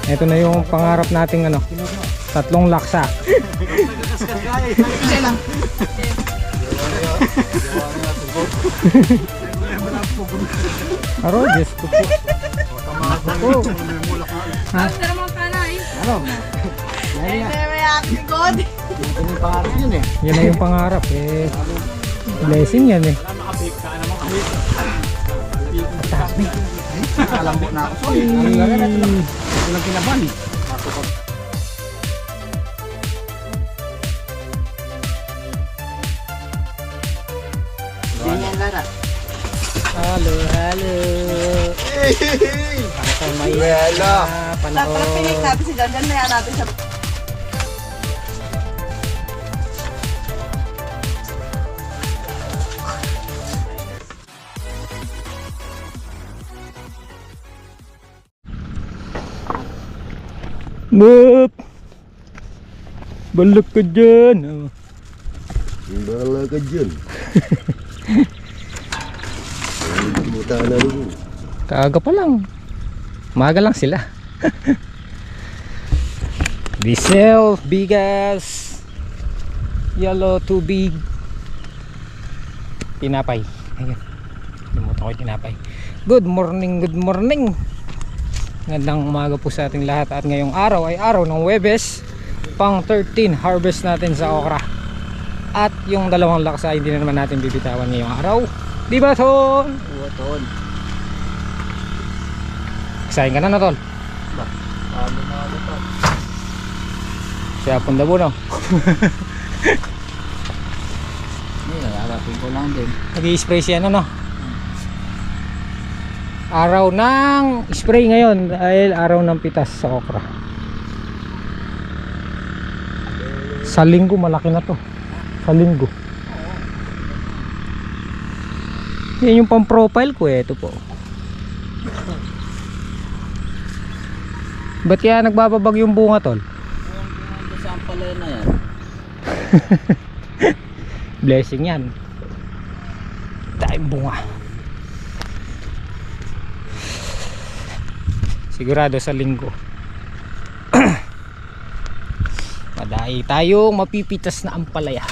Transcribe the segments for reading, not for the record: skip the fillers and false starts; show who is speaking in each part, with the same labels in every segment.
Speaker 1: Ito na yung pangarap nating ano, 3 laksa.
Speaker 2: Isa lang.
Speaker 1: Aro, Diyos ko po. Ha? Ano? Yan na yung pangarap eh. Blessing yan eh. Pataas na.
Speaker 2: Kalambot na ako. Walang kinaban. Ganyan Lara.
Speaker 1: Halo, halo. Para sa may
Speaker 3: Tara, pinik natin si Jan Jan, maya natin sa...
Speaker 1: Bup! Balak ka dyan. Oh.
Speaker 4: Balak ka dyan. Buta na rin.
Speaker 1: Kaaga pa lang. Maga lang sila. Diesel, bigas, yellow tubig, tinapay. Ayun. Limutan ko yung tinapay. Good morning, good morning. Ngandang umaga po sa ating lahat. At ngayong araw ay araw ng Huwebes, pang 13 harvest natin sa okra. At yung 2 laksa hindi na naman natin bibitawan ngayong araw. Di ba, Ton?
Speaker 2: Oo, Ton.
Speaker 1: Excited ka na, Tol?
Speaker 2: Ano na ako to?
Speaker 1: Siya pong dabo, no?
Speaker 2: Hindi, nalalapin ko lang din.
Speaker 1: Nag-i-spray siya, no? Araw ng spray ngayon dahil araw ng pitas sa okra. Sa linggo malaki na to. Sa linggo. Yan yung pang profile ko eh. Ito po. Ba't kaya nagbababag yung bunga, Tol?
Speaker 2: Ito sa ampalaya na yan.
Speaker 1: Blessing yan. Tayong bunga. Sigurado sa linggo. Madai tayong mapipitas na ampalaya.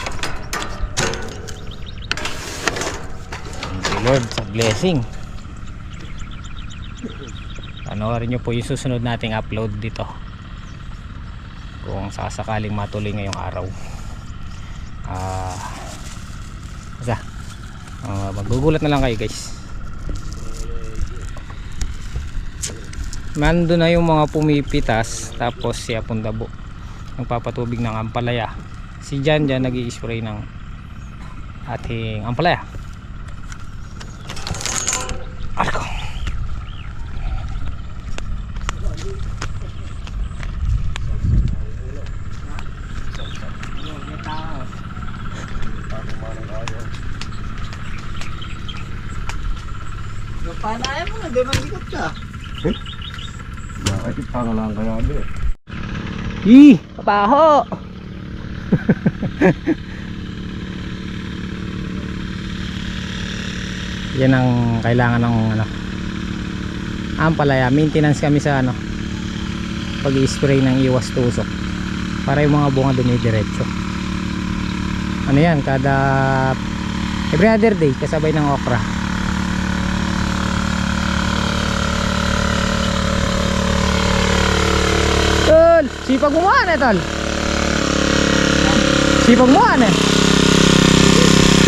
Speaker 1: Thank you Lord sa blessing. Panoorin nyo po yung susunod nating upload dito. Kung sasakaling matuloy ngayong araw. Magugulat na lang kayo guys. Mando na yung mga pumipitas. Tapos siya pong dabo nagpapatubig ng ampalaya. Si Jan Jan nag-i-spray ng ating ampalaya. Arko.
Speaker 2: Panaya mo na, di man likot ka.
Speaker 4: Bakit pangalan kaya ba?
Speaker 1: Ih, kapaho. Yan ang kailangan ng ano, ampalaya. Maintenance kami sa ano, pag-i-spray ng iwas tusok para yung mga bunga dumidiretso. Ano yan, kada every other day kasabay ng okra. Tol, sipag mo eh, Tol. Sipag mo eh.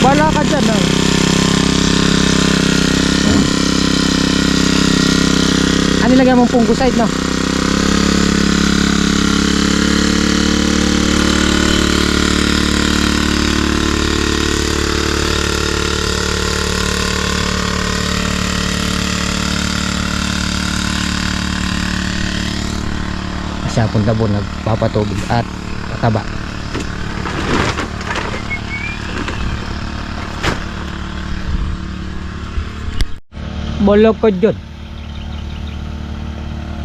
Speaker 1: Bala ka dyan, no? Ano nilagay mong fungicide, no? Siya pong dabo nagpapatubig at pataba. Bolog ko dyan.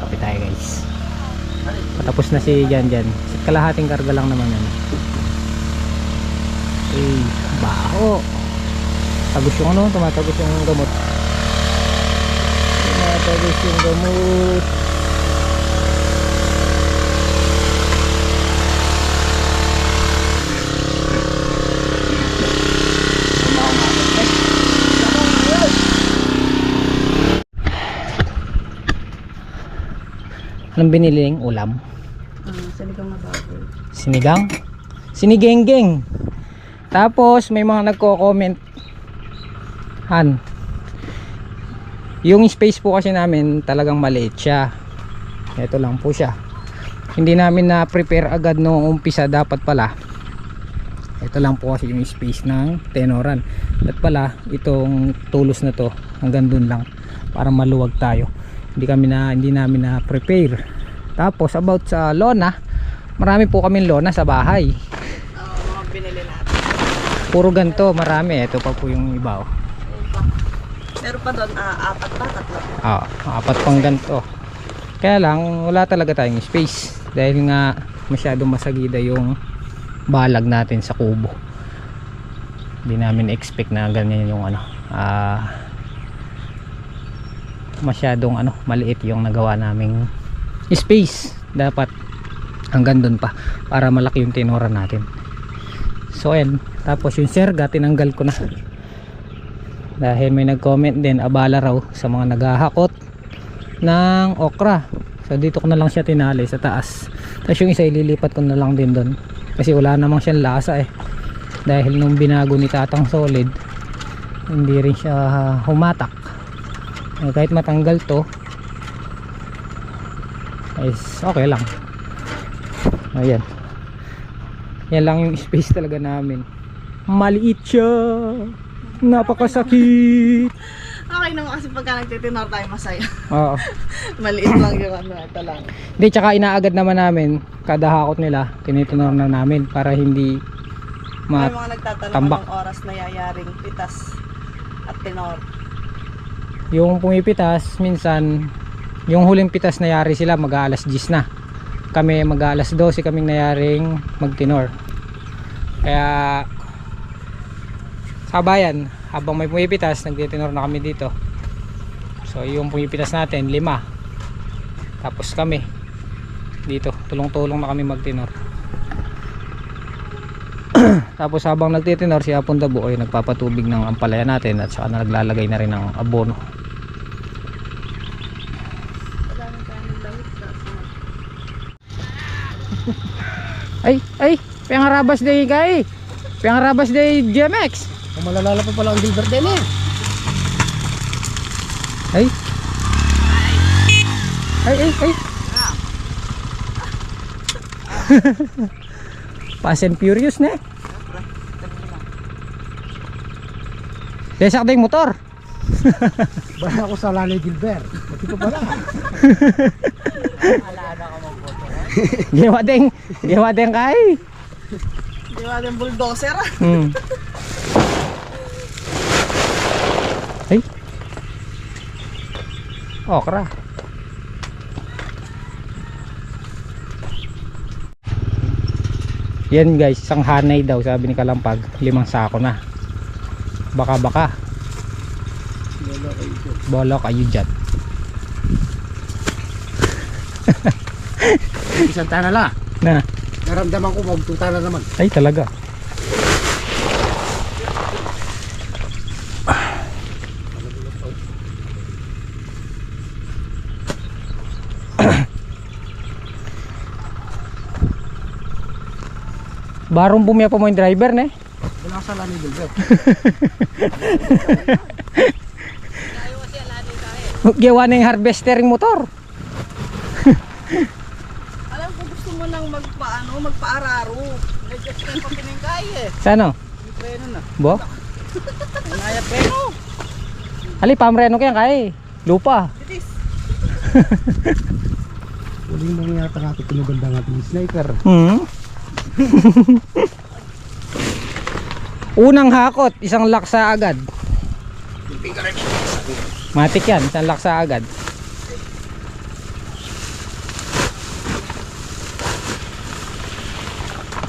Speaker 1: Kapit tayo guys. Patapos na si Jan Jan. Kalahating karga lang naman yan. Eh, baho. Tagos yung ano, tumatagos yung gamot. Tumatagos yung gamot. Anong biniling ulam?
Speaker 3: Sinigang na baboy.
Speaker 1: Sinigang? Sinigenggeng. Tapos may mga nagko-comment, Han, yung space po kasi namin talagang maliit siya. Ito lang po siya. Hindi namin na prepare agad noong umpisa. Dapat pala ito lang po kasi yung space ng tenoran. At pala itong tulos na to hanggang dun lang para maluwag tayo. Hindi namin na prepare. Tapos about sa lona, marami po kaming lona sa bahay.
Speaker 3: Mga binili natin.
Speaker 1: Puro ganto, marami. Ito pa po yung iba. Oh.
Speaker 3: Meron pa doon, 4 pa, 3.
Speaker 1: 4 pang ganto. Kaya lang wala talaga tayong space dahil nga masyadong masagida yung balag natin sa kubo. Hindi namin expect na ganyan yung masyadong maliit yung nagawa naming space. Dapat hanggang doon pa para malaki yung tinora natin. So ayan, tapos yung serga tinanggal ko na dahil may nag-comment din, abala raw sa mga naghahakot ng okra. So dito ko na lang siya tinali sa taas. Tapos yung isa ililipat ko na lang din doon kasi wala namang siyang lasa dahil nung binago ni Tatang Solid hindi rin siya humatak. Kahit matanggal to is okay lang. Ayan, yan lang yung space talaga namin. Maliit siya, napakasakit.
Speaker 3: Okay naman kasi pagka nagtitinor tayo masaya.
Speaker 1: Oo.
Speaker 3: Maliit lang yung ito lang.
Speaker 1: Hindi, tsaka inaagad naman namin kada hakot nila, tinitinor na namin para hindi
Speaker 3: May mga nagtatanong
Speaker 1: tambak.
Speaker 3: ng oras na yayaring pitas at tinor.
Speaker 1: Yung pumipitas minsan, yung huling pitas na yari sila mag-aalas 10 na, kami mag-aalas 12 kaming nayaring magtinor. Kaya sabayan, habang may pumipitas nagtitinor na kami dito. So yung pumipitas natin 5, tapos kami dito tulong-tulong na kami magtinor. Tapos habang nagtitinor si Apon Dabo ay nagpapatubig ng ampalaya natin at saka naglalagay na rin ng abono. Ay, pangarabas day kay. Pangarabas day GMX.
Speaker 2: Kung malalala pa pala ang Gilbert din
Speaker 1: Ay. Fast and Furious na. Desak ding motor.
Speaker 2: Baka ako sa Lani Gilbert. Pati pa pala.
Speaker 1: Gawa ding kay.
Speaker 3: Di ba yung bulldozer?
Speaker 1: Ay. Okra. Yan guys, isang hanay daw sabi ni Kalampag, 5 sako na. Baka bola kayo dyan.
Speaker 2: Isang tanala.
Speaker 1: Na.
Speaker 2: Naramdaman ko magtuta na naman.
Speaker 1: Ay talaga. Barong bumiya pa mo yung driver ne?
Speaker 2: Wala sa Lani Gilbert.
Speaker 1: Gawa na yung harvestering motor.
Speaker 3: Alam ko gusto mo nang magpaararo. Nag-just ka pa piningkay
Speaker 1: Sano?
Speaker 3: Yung preno na.
Speaker 1: Bo?
Speaker 3: Naya preno.
Speaker 1: Ali, pamreno kaya kay. Lupa.
Speaker 3: Bitis.
Speaker 2: Huling mga yata nga ito pinaganda nga ito sniper.
Speaker 1: Unang hakot, isang laksa agad. Matik yan, isang laksa agad.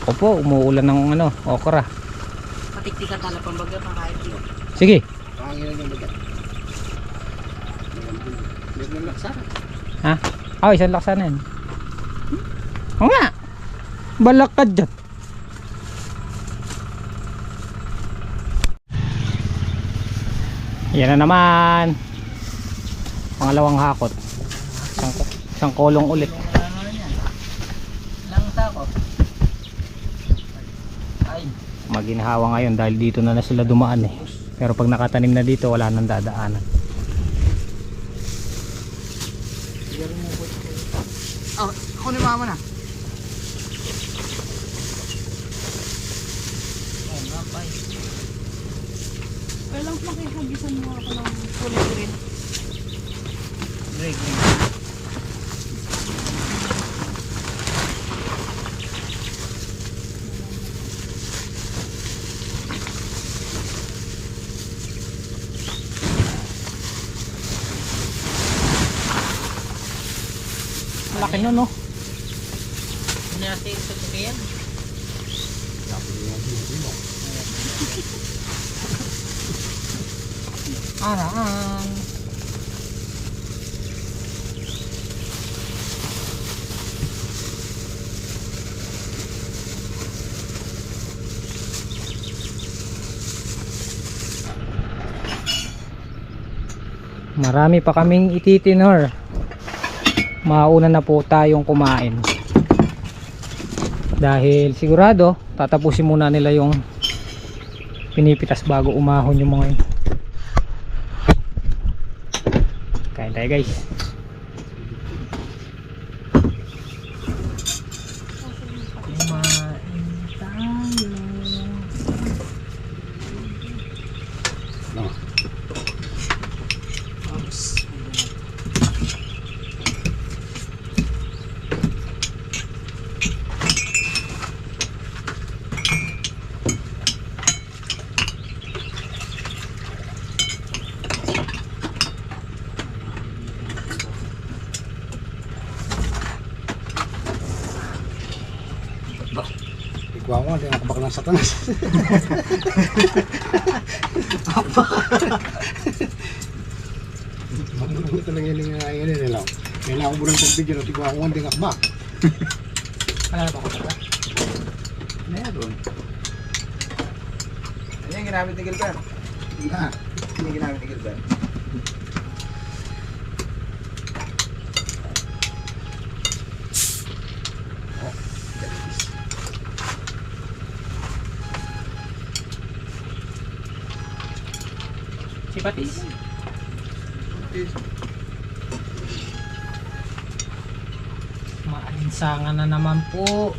Speaker 1: Ako po, umuulan ng okra.
Speaker 3: Patiktikan tala pambaga pa kahit yun.
Speaker 1: Sige.
Speaker 2: Panginoon ng bagat. May laksara.
Speaker 1: Ha? Oh, isang laksa na yan. Oo nga. Balak ka dyan. Yan na naman. Pangalawang hakot. Isang kolong ulit. Maginhawa ngayon dahil dito na sila dumaan eh. Pero pag nakatanim na dito wala nang dadaanan.
Speaker 2: Ako ni mama na.
Speaker 3: Kailang makihagisan mo ako ng kulay green.
Speaker 1: Malaki na no. Araan. Marami pa kaming ititinor. Mauna na po tayong kumain. Dahil sigurado tatapusin muna nila yung pinipitas bago umahon yung mga yun. Kain tayo guys. Kumain tayo.
Speaker 2: Ikaw mo, hindi nakabak ng satanas. Ito lang yun yung ngayon nila. Kailangan mo ng pagbigyan at ikaw mo, hindi nakabak.
Speaker 1: Wala na ba ako ba?
Speaker 2: Meron.
Speaker 5: Ano yung ginamit ni Gilbert?
Speaker 2: Na.
Speaker 5: Ano yung ginamit ni Gilbert?
Speaker 1: Si Patis. Maalinsangan na naman po.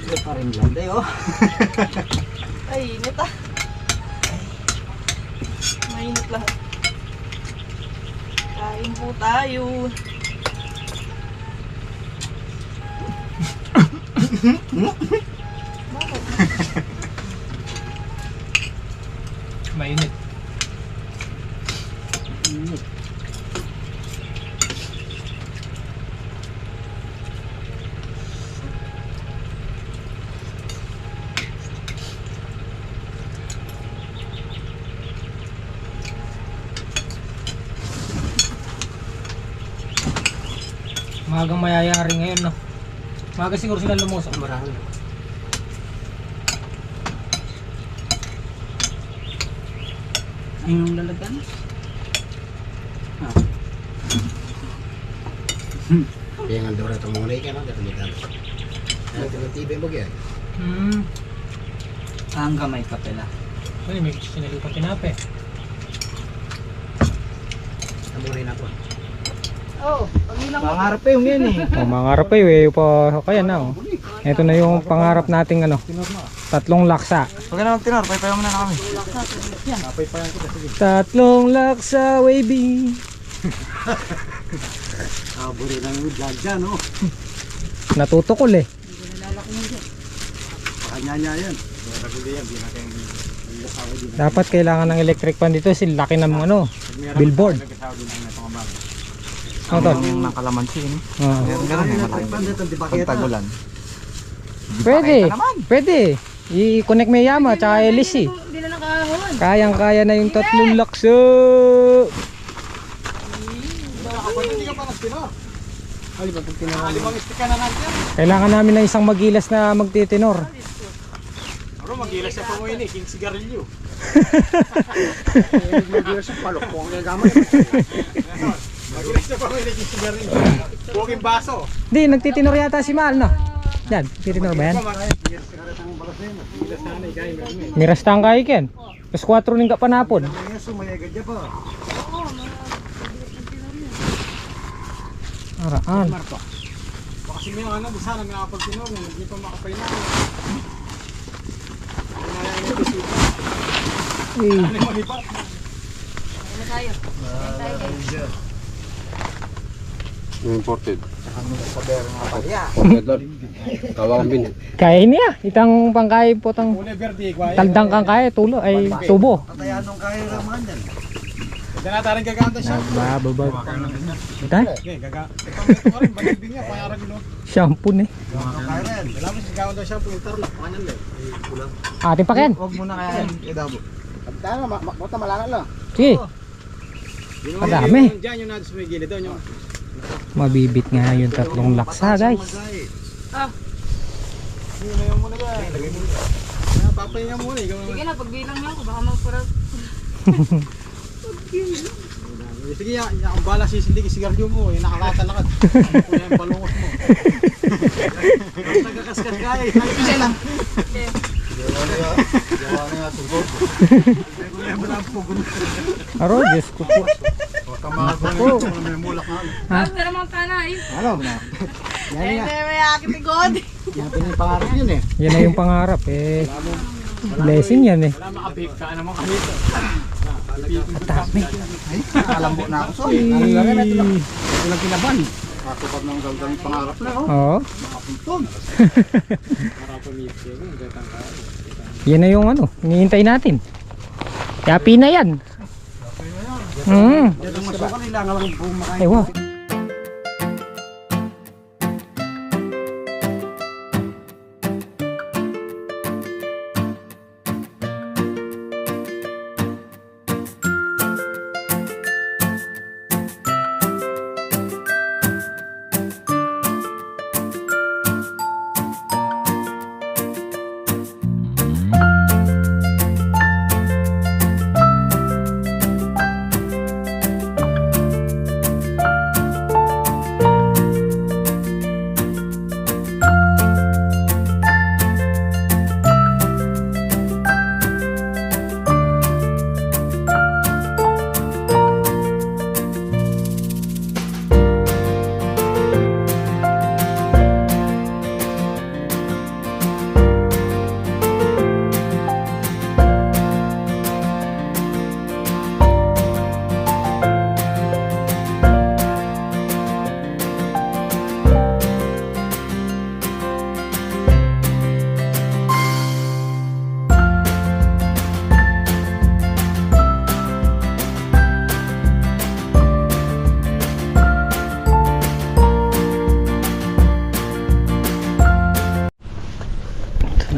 Speaker 5: Ito pa rin lang tayo.
Speaker 3: Ay, init ah. Mainit lahat. Kain po tayo.
Speaker 1: Mainit. Magang mayayari ngayon no. Maga siguro sila lumusok.
Speaker 2: Marami.
Speaker 5: Ayun yung lalagyan?
Speaker 2: Kaya nga daw ito muna ikan, no? Dito ng TV mo kaya.
Speaker 5: Ang gamay ka pala.
Speaker 1: Ay, may sinalipang tinape.
Speaker 2: Tamurin ako.
Speaker 3: Oh, pag ilang
Speaker 5: Pangarap pa yung yan eh.
Speaker 1: Oh, mangarap kayo eh pa kaya na oh. Ito na yung pangarap nating ano. 3 laksa.
Speaker 5: Huwag ka na magtinor, paypayaw mo na kami.
Speaker 1: 3 laksa wavy.
Speaker 2: Buri ng vlog dyan, no?
Speaker 1: Natutukol eh.
Speaker 2: Kanya-nya yan.
Speaker 1: Dapat kailangan ng electric fan dito, kasi laki ng ano, billboard. Ano to?
Speaker 5: Yung ng kalamansi eh.
Speaker 1: Oo.
Speaker 5: Meron eh, malaki. Pagtagulan.
Speaker 1: Pwede. Pwede. I-connect mo yung Yama tsaka LC.
Speaker 3: hindi na nakahon.
Speaker 1: Kayang-kaya na yung 3 laksa. Kailangan namin ng isang magilas na magtitinor.
Speaker 2: Bro, mag-ilas sa panguin eh, king sigarilyo. Mag-ilas sa palokpong, gagamay. Mag-ilas sa panguin eh, king sigarilyo. Huwaging baso.
Speaker 1: Di, nagtitinor yata si Mahal, no? Yan, titinor ba yan? Nirastang kayo ken. Plus 4 ning kapanapon. Araan.
Speaker 2: Kasi may ano, di sana may nakapag-tinor, hindi pa makapay na.
Speaker 1: Eh,
Speaker 2: Ano yung manipat?
Speaker 4: Imported.
Speaker 1: kaya niya. Itang pangkay po tang
Speaker 2: Ule verde, guaya.
Speaker 1: taldang kang kaya, tulo ay tubo.
Speaker 5: Kaya nung kaya naman yan.
Speaker 2: Diyan na tayo gaganda siya.
Speaker 1: Nagbababag. Ito?
Speaker 2: Okay, ito ka rin, balibing niya, pangarag no.
Speaker 1: Shampoo ni.
Speaker 5: Kaya na yan.
Speaker 2: Alam mo, sigawan daw siya, interlock, kanyan lang.
Speaker 1: Atin pa ken.
Speaker 5: Huwag muna kaya yan. Idabo.
Speaker 2: Tama, bota malangan lang.
Speaker 1: Sige. Madami.
Speaker 2: Diyan yung natin sa may gilid doon yung.
Speaker 1: Mabibit nga yung tatlong laksa, guys.
Speaker 2: Hindi na yung muna guys. Papahinga muna, ikaw naman.
Speaker 3: Sige na, pagbilang niyo ako, baka magparap.
Speaker 2: Sige, ang bala sisindig yung sigarilyo mo, yung nakakatalakad. Kung yung balungos mo. Nagkakaskas kaya, isa lang.
Speaker 1: Aro, Diyos ko po.
Speaker 2: May mulak na.
Speaker 1: Ha?
Speaker 3: Pero mga tanay.
Speaker 2: Ano na?
Speaker 3: Eh, may akit ni God.
Speaker 2: Yan pinapangarap yun eh.
Speaker 1: Yan na yung pangarap eh. Blessing yan eh.
Speaker 2: Wala makabik ka naman kami.
Speaker 1: Dami.
Speaker 2: Alam mo na ako. Sorry. Ano lang yan? Ito lang kinaban. Katupad ng galdang pangarap na.
Speaker 1: Oo.
Speaker 2: Makapuntong. Para pumipig.
Speaker 1: Yan na yung ano, hinihintay natin. Yapi na yan.
Speaker 2: Dito masukan nila nga lang bumakain.
Speaker 1: Ewa.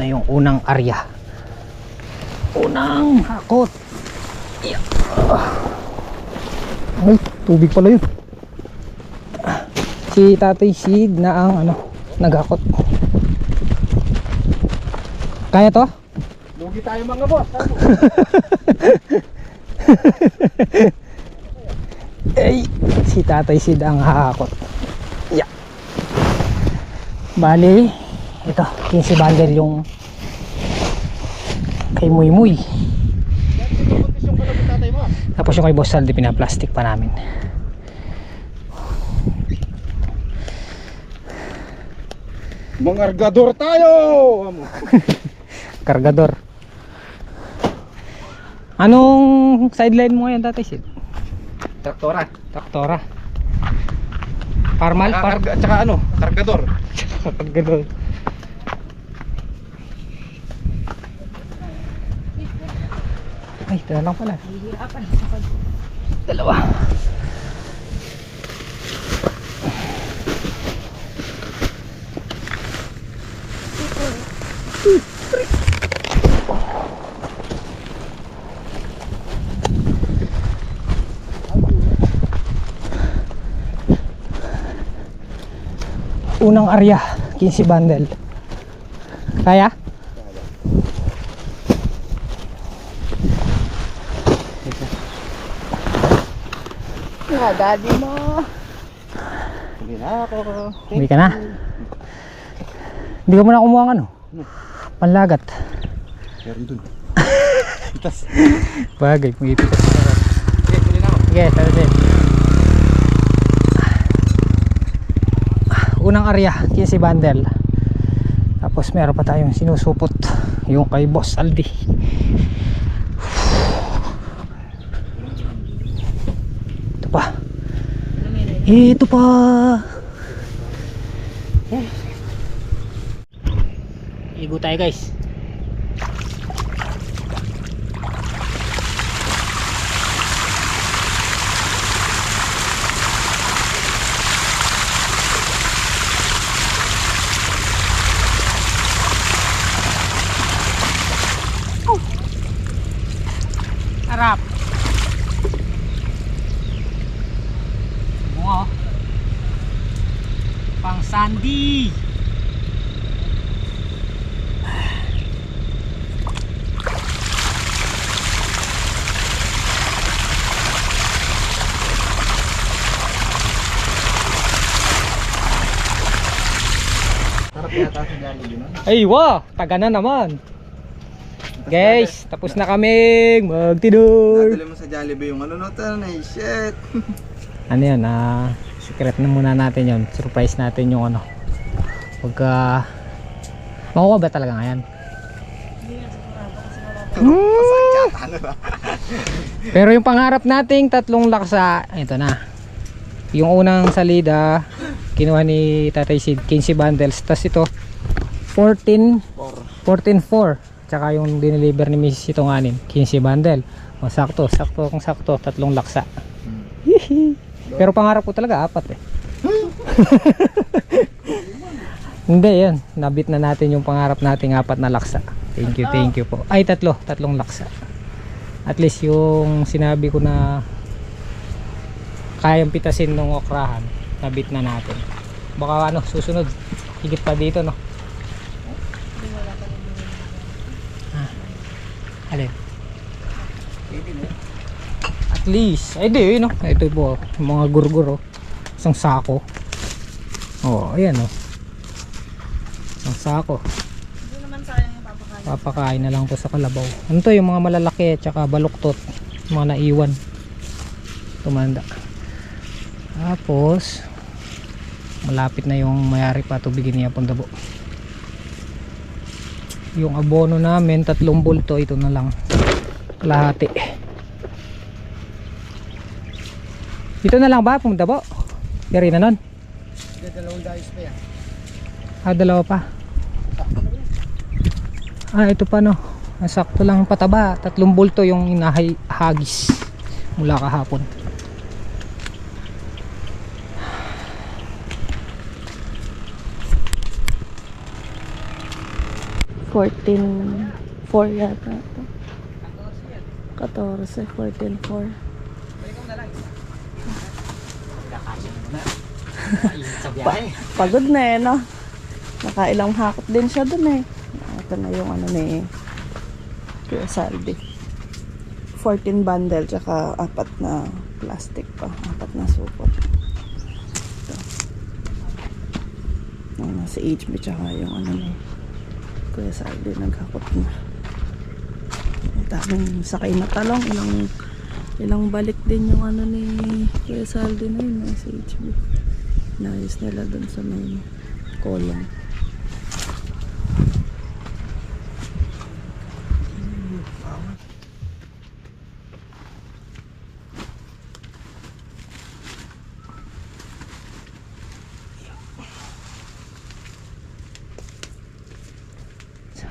Speaker 1: Na yung unang area, unang hakot. Yeah. Ay, tubig pala yun. Si Tatay Sid na ang ano, naghakot. Kaya to?
Speaker 2: Lugi tayo mga boss.
Speaker 1: Ay, si Tatay Sid ang hakot. Yeah. Bali, ito, 15 bundle yung kay Muy Muy. Tapos yung kay Boss Saldi, pinaplastic pa namin.
Speaker 2: Mangargador tayo!
Speaker 1: Kargador. Anong sideline mo ngayon, Tatay Sid?
Speaker 2: Traktora.
Speaker 1: Traktora. Parmal?
Speaker 2: Tsaka ano? Kargador.
Speaker 1: Kargador. Ay, dala lang pala. Dalawa. Unang area, 15 bundle. Kaya?
Speaker 3: Nga, daddy mo.
Speaker 5: Hindi na ako.
Speaker 1: Hindi ka na? Hindi ka muna kumuha ng ano? Panlagat.
Speaker 5: Meron dun.
Speaker 1: Bagay, may ipit.
Speaker 5: Sige, huli na ako.
Speaker 1: Sige, sige. Unang area, 15 bundle. Tapos meron pa tayong sinusupot, yung kay Boss Aldi. Ito pa. Ito pa. Igo tayo guys. Harap. Bunga oh. Pang Sandy.
Speaker 5: Sarap yata sa Jollibee nun.
Speaker 1: Ay wow, taga na naman. Guys, tapos na kaming magtinur.
Speaker 5: Nadali mo sa Jollibee yung ano notan ay shit.
Speaker 1: Ano yan, secret na muna natin yon. Surprise natin yung ano. Pagka makuha ba talaga ngayon?
Speaker 5: Ano ba?
Speaker 1: Pero yung pangarap nating 3 laksa, ito na. Yung unang salida, kinuha ni Tatay Sid, 15 bundles. Tapos ito, 14.4. Tsaka yung dineliver ni Mrs. itong anin, 15 bundle. O, sakto, sakto, kung sakto, 3 laksa. Pero pangarap ko talaga 4 eh. Hindi yan, nabit na natin yung pangarap nating 4 na laksa. Thank you po. Ay, 3 laksa. At least yung sinabi ko na kayang pitasin ng okrahan, nabit na natin. Baka ano, susunod, higit pa dito no. Alin? At least, ay di no. Ito po, mga gurguro. Isang sako. Oh, ayan oh. Isang sako.
Speaker 3: Hindi naman sayang yung papakain.
Speaker 1: Papakain na lang to sa kalabaw. Ano to, yung mga malalaki at saka baluktot, mga naiwan. Tumanda. Tapos malapit na yung mayari pa tubigin niya pang dabo. Yung abono namin 3 bulto, ito na lang kalahati. Ito na lang ba pumunta po? Yari na nun?
Speaker 5: Dalawang dayos pa yan.
Speaker 1: Dalawa pa. Ito pa no. Sakto lang pataba. 3 bulto yung inahagis mula kahapon.
Speaker 3: $14.4 yata ito. 14, 14.4. Pagod na eh, no? Nakailang hakot din siya dun eh. Ito na yung ano ni Kuya Saldi. 14 bundle, tsaka 4 na plastic pa. 4 na supot. Ito. Si HB, tsaka yung ano ni Kuya Saldi, naghakot na. Daming sakay na talong. Ilang balik din yung ano ni Kuya Saldi na yun, si HB. Naayos nila dun sa may kolong.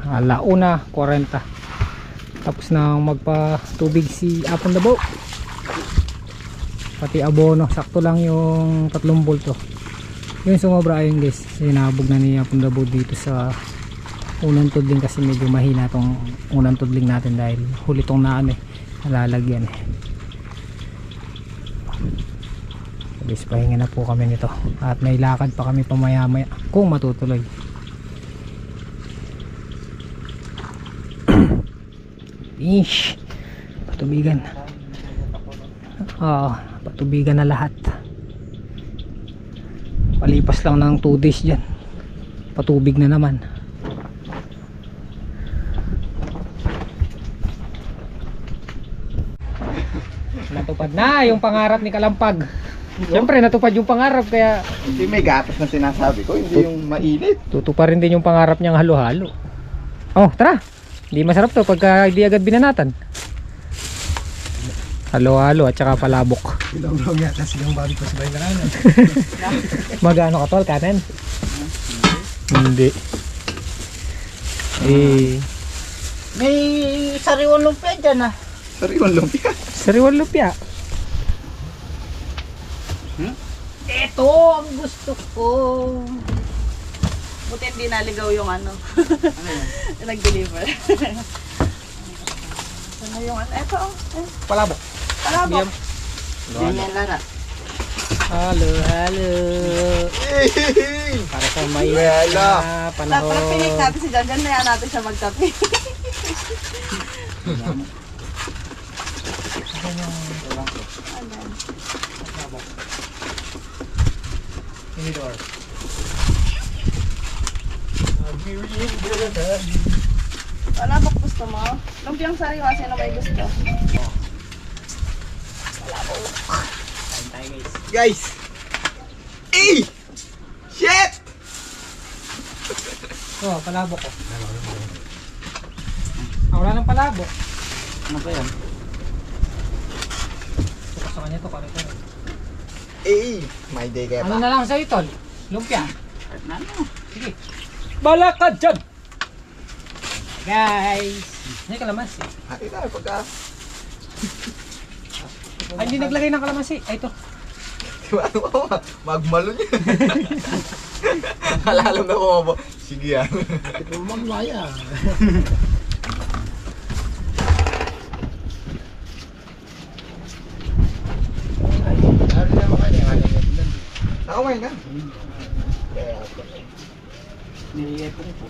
Speaker 1: Alauna 40. Tapos na magpa-tubig si Apon Dabo. Pati abono, sakto lang yung 3 bulto. Yung sumobra ayun guys, sinabog na ni Apon Dabo dito sa unang tudling kasi medyo mahina tong unang tudling natin dahil huli tong naan eh, nalalagyan eh. Guys, pahinga na po kami nito at may lakad pa kami pamaya maya kung matutuloy. Ish, patubigan. Patubigan na lahat. Palipas lang ng 2 days dyan, patubig na naman. Natupad na yung pangarap ni Kalampag. Siyempre natupad yung pangarap, kaya
Speaker 5: Hindi may gatas na sinasabi ko, hindi yung mainit.
Speaker 1: tutuparin din yung pangarap niyang halo-halo. Oh, tara. Hindi masarap to pagka hindi agad binanatan. Halo-halo at saka palabok.
Speaker 2: Ilaw-ilaw yata silang babi ko sa bahay na kanan.
Speaker 1: Magano ka tol, kanan? Hindi. Eh,
Speaker 3: May sariwang lumpia dyan ah.
Speaker 5: Sariwan lumpia.
Speaker 1: sariwan lupya.
Speaker 3: Ito ang gusto ko. Buti hindi naligaw yung ano. Nag-deliver. Ano yung ano? Ito oh.
Speaker 1: Palabok.
Speaker 3: Palabok.
Speaker 5: Ganyan Lara.
Speaker 1: Halo-halo. Para sa may
Speaker 5: Wala.
Speaker 1: na panahon.
Speaker 3: Parang pinik natin si Janjan na yan natin siya magkape.
Speaker 1: Inidor.
Speaker 3: Palabok gusto mo? Lumpiang sariwa, sino may gusto?
Speaker 5: Guys! Eh! Shit!
Speaker 1: Oh, palabok ko. Wala nang palabok.
Speaker 5: Ano ba yan?
Speaker 1: Tukas sa kanya to, kare ko.
Speaker 5: Eh! May day kaya
Speaker 1: Ano
Speaker 5: pa.
Speaker 1: na lang sa'yo, tol? Lumpia.
Speaker 5: Ano?
Speaker 1: Sige. Bala ka dyan! Guys! Hindi kalamansi.
Speaker 5: Hati tayo pagka...
Speaker 1: Ay, hindi naglagay ng kalamansi. Ay, ito.
Speaker 5: Diba ano ako? Magmalo niya. Alalam na ko ba? Sige yan.
Speaker 2: Magmaya.
Speaker 5: Nakamay na.
Speaker 3: Niliyepong po.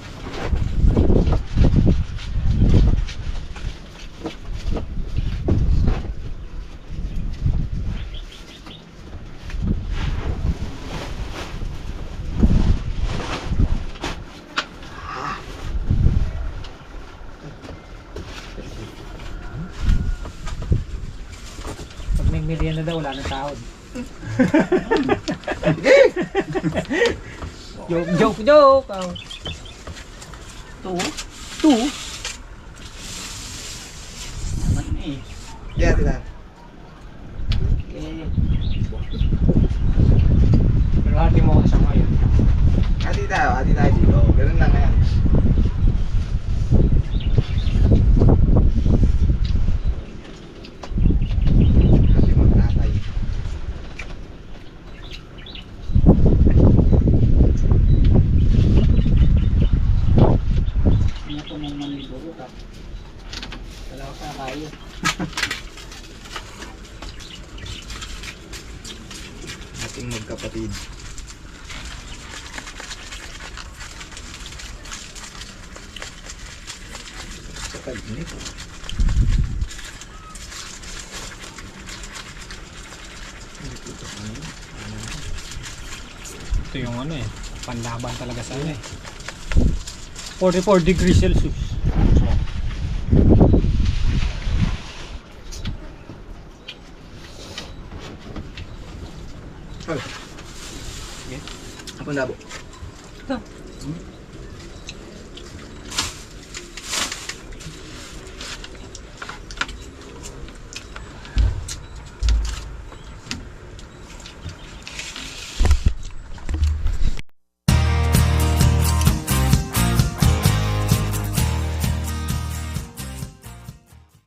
Speaker 1: Pag may merienda daw, wala nang sahod. Joke. Oh. Two.
Speaker 5: Yeah, tila.
Speaker 1: Pero hati mo ako sa ngayon.
Speaker 5: Hati tayo dito. Ganun lang yan. Hati mo tatay.
Speaker 3: Ano po nang manliburo ka? Wala ko sa kayo.
Speaker 5: Ating magkapatid. Sa kalinit.
Speaker 1: Ito yung ano eh. Panlaban talaga sa ano eh. 44 degrees Celsius.
Speaker 5: Ako nabo.
Speaker 1: Ito.